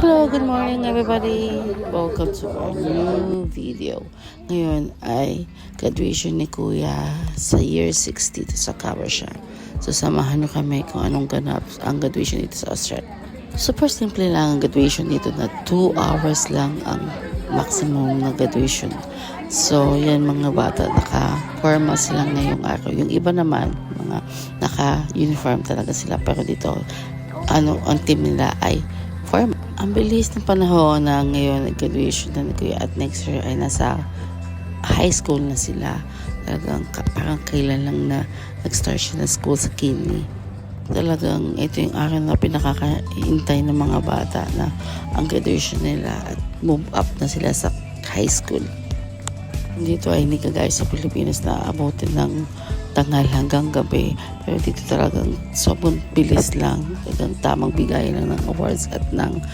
Hello, good morning everybody. Welcome to our new video. Ngayon ay graduation ni Kuya sa year 6 dito sa Cover siya. So samahan nyo kami kung anong ganap ang graduation dito sa Australia. Super simple lang ang graduation dito na 2 hours lang ang maximum na graduation. So yan mga bata, naka-formal sila ngayong araw. Yung iba naman, mga naka-uniform talaga sila. Pero dito, ang team nila ay formal. Ang bilis ng panahon na ngayon graduation na ni Kuya at next year ay nasa high school na sila. Talagang parang kailan lang na nag-start siya na school sa Kini. Talagang ito yung araw na pinakakaintay ng mga bata na ang graduation nila at move up na sila sa high school. Dito ay hindi kagaya sa Pilipinas na abutin ng tanghal hanggang gabi. Pero dito talagang sobrang bilis lang. Talagang tamang bigay lang ng awards at ng